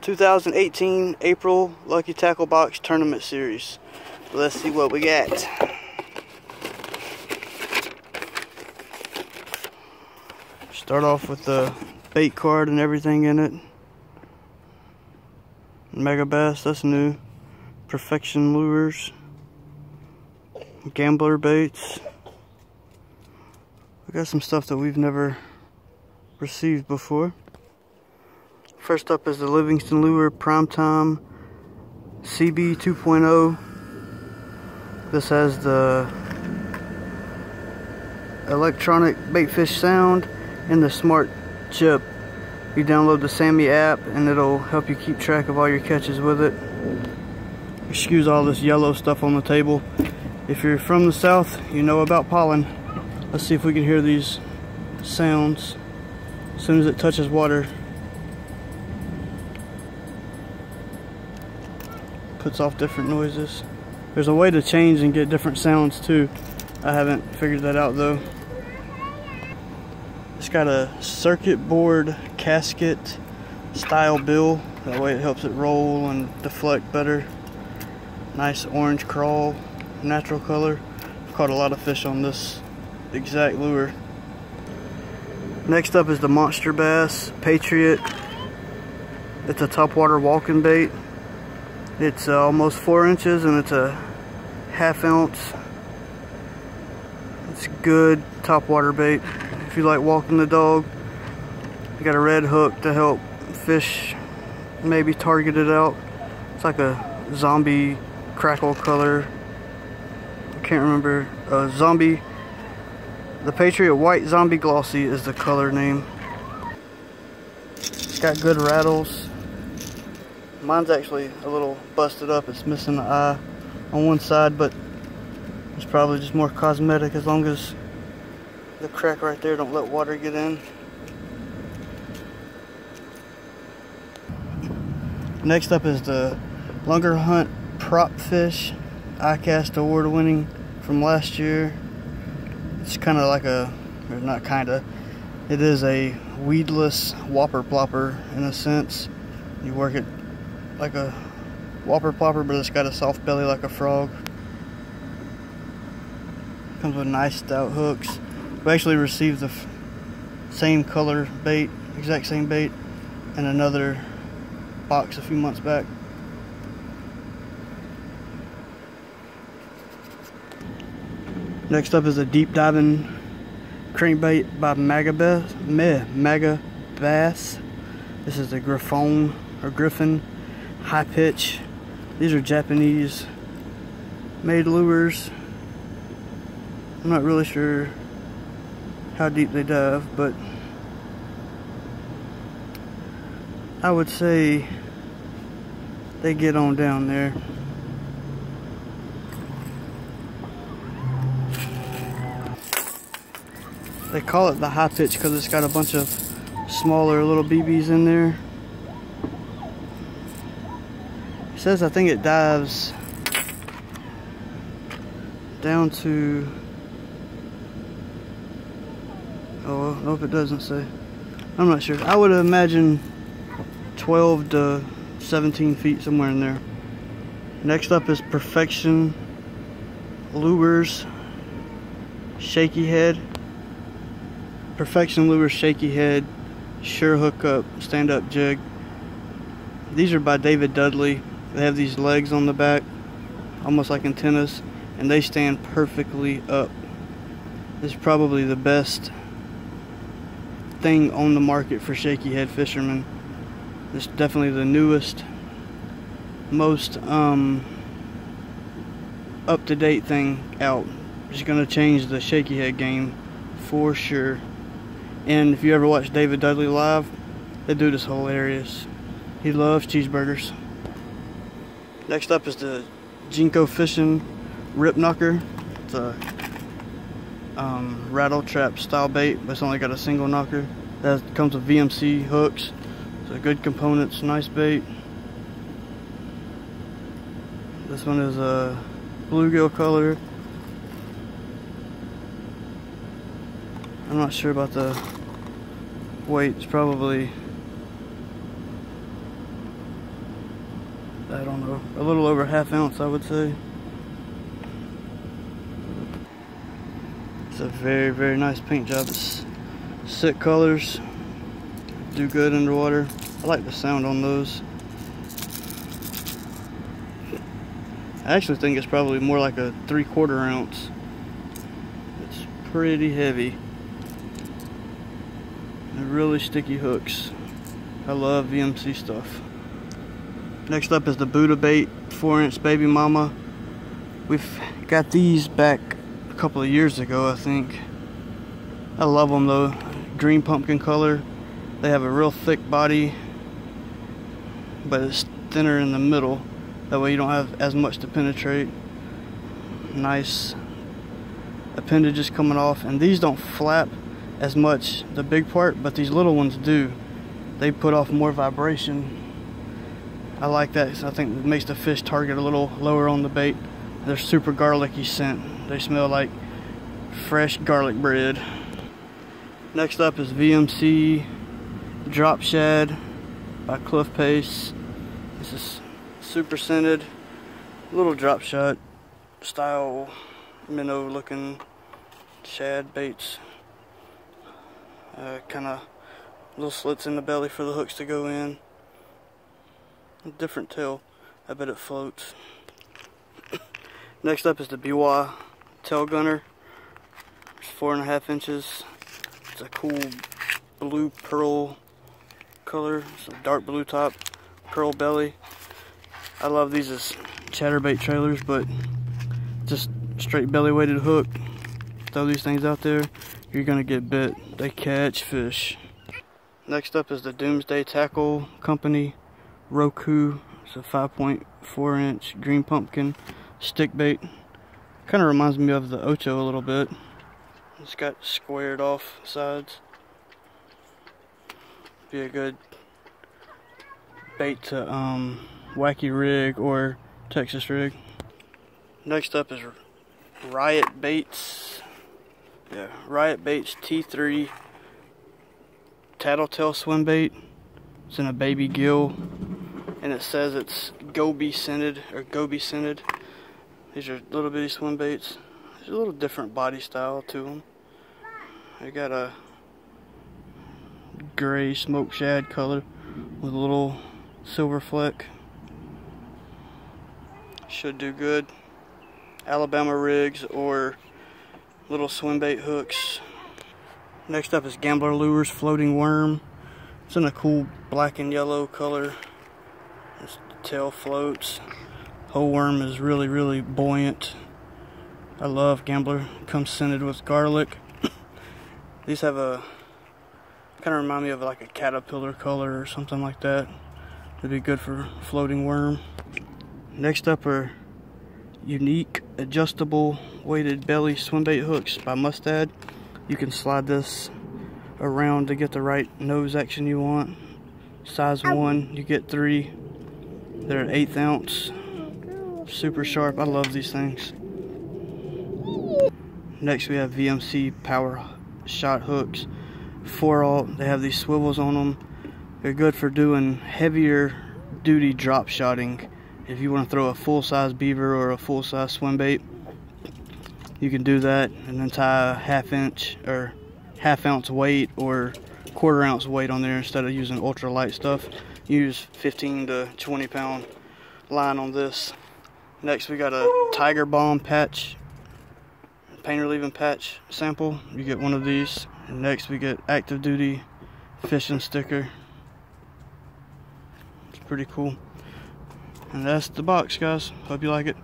2018 April Lucky Tackle Box Tournament Series. Let's see what we got. Start off with the bait card and everything in it. Mega Bass, that's new. Perfection Lures. Gambler Baits. We got some stuff that we've never received before. First up is the Livingston Lure Primetime CB 2.0. This has the electronic baitfish sound and the smart chip. You download the Sammy app and it'll help you keep track of all your catches with it. Excuse all this yellow stuff on the table. If you're from the south, you know about pollen. Let's see if we can hear these sounds as soon as it touches water. Puts off different noises. There's a way to change and get different sounds too. I haven't figured that out though. It's got a circuit board casket style bill. That way it helps it roll and deflect better. Nice orange crawl, natural color. I've caught a lot of fish on this exact lure. Next up is the Monster Bass Patriot. It's a topwater walking bait. It's almost 4 inches and it's a ½ ounce. It's good topwater bait. If you like walking the dog, you got a red hook to help fish maybe target it out. It's like a zombie crackle color. I can't remember. Zombie. The Patriot White Zombie Glossy is the color name. It's got good rattles. Mine's actually a little busted up. It's missing the eye on one side, but it's probably just more cosmetic as long as the crack right there don't let water get in. Next up is the Lunger Hunt Prop Fish iCast award winning from last year. It's kind of like a, or not kind of, it is a weedless whopper plopper in a sense. You work it like a whopper plopper, but it's got a soft belly like a frog. Comes with nice stout hooks. We actually received the same color bait, exact same bait, in another box a few months back. Next up is a deep diving crankbait by Mega Bass. This is the Griffon or Griffin high pitch. These are Japanese made lures. I'm not really sure how deep they dive, but I would say they get on down there. They call it the high pitch because it's got a bunch of smaller little BBs in there. It says I think it dives down to, oh, I hope it doesn't say. I'm not sure. I would imagine 12 to 17 feet, somewhere in there. Next up is Perfection Lures Shaky Head. Perfection Lures Shaky Head Sure Hookup Stand-Up Jig. These are by David Dudley. They have these legs on the back, almost like antennas, and they stand perfectly up. This is probably the best thing on the market for shaky head fishermen. This is definitely the newest, most up-to-date thing out. It's going to change the shaky head game for sure. And if you ever watch David Dudley live, that dude is hilarious. He loves cheeseburgers. Next up is the Jinko Fishing Rip Knocker. It's a rattle trap style bait, but it's only got a single knocker. That comes with VMC hooks. So good components, nice bait. This one is a bluegill color. I'm not sure about the weight. It's probably I don't know, a little over ½ ounce, I would say. It's a very, very nice paint job. It's sick colors, do good underwater. I like the sound on those. I actually think it's probably more like a 3/4 ounce. It's pretty heavy. And really sticky hooks. I love VMC stuff. Next up is the Buddha bait 4-inch baby mama. We've got these back a couple of years ago, I think. I love them though. Green pumpkin color. They have a real thick body, but it's thinner in the middle. That way you don't have as much to penetrate. Nice appendages coming off, and these don't flap as much, the big part, but these little ones do. They put off more vibration. I like that, so I think it makes the fish target a little lower on the bait. They're super garlicky scent. They smell like fresh garlic bread. Next up is VMC Drop Shad by Cliff Pace. This is super scented, little drop shot style minnow looking shad baits. Kind of little slits in the belly for the hooks to go in. A different tail. I bet it floats. Next up is the BY tail gunner. It's 4.5 inches. It's a cool blue pearl color. It's a dark blue top, pearl belly. I love these as chatterbait trailers, but just straight belly weighted hook. Throw these things out there, you're gonna get bit. They catch fish. Next up is the Doomsday Tackle Company Roku. It's a 5.4 inch green pumpkin stick bait. Kind of reminds me of the Ocho a little bit. It's got squared off sides. Be a good bait to wacky rig or Texas rig. Next up is Riot Baits. Yeah, Riot Baits T3 Tattletale swim bait. It's in a baby gill, and it says it's goby scented or goby scented. These are little bitty swim baits. There's a little different body style to them. They got a gray smoked shad color with a little silver fleck. Should do good. Alabama rigs or little swim bait hooks. Next up is Gambler Lures Floating Worm. It's in a cool black and yellow color. Its tail floats. Whole worm is really, really buoyant. I love Gambler. Comes scented with garlic. These have a kind of remind me of like a caterpillar color or something like that. It'd be good for floating worm. Next up are unique adjustable weighted belly swim bait hooks by Mustad. You can slide this around to get the right nose action you want. Size 1, you get 3. They're an 1/8 ounce. Super sharp. I love these things. Next we have VMC Power Shot hooks. 4/0. They have these swivels on them. They're good for doing heavier duty drop shotting. If you want to throw a full-size beaver or a full-size swim bait, you can do that and then tie a 1/2 inch or 1/2 ounce weight or 1/4 ounce weight on there instead of using ultra light stuff. Use 15 to 20 pound line on this. Next we got a Tiger Balm patch, paint relieving patch sample. You get one of these. And next we get active duty fishing sticker. It's pretty cool. And that's the box, guys. Hope you like it.